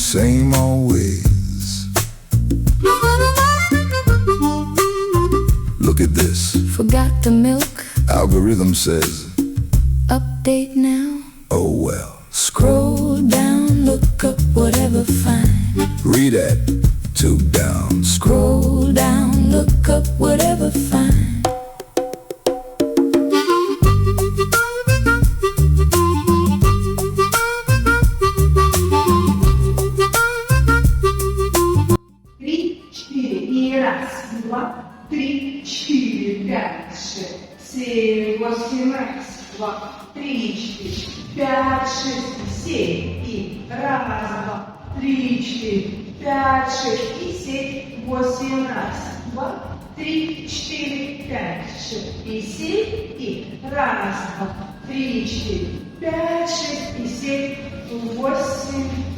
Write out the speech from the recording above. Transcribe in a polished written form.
same old ways. Look at this. Forgot the milk. Algorithm says, Update now. oh well. Scroll down, look up, whatever find. Read at, tube down. Scroll down, look up, whatever find. Три, четыре. И раз, два, три, четыре, пять, шесть, семь, восемь. Раз, два, три, четыре, пять, шесть, семь. И раз, два, три, четыре, пять, шесть и семь, восемь. Раз, два, три, четыре, пять, шесть и семь. И раз, два, три, четыре, пять, шесть и семь, восемь.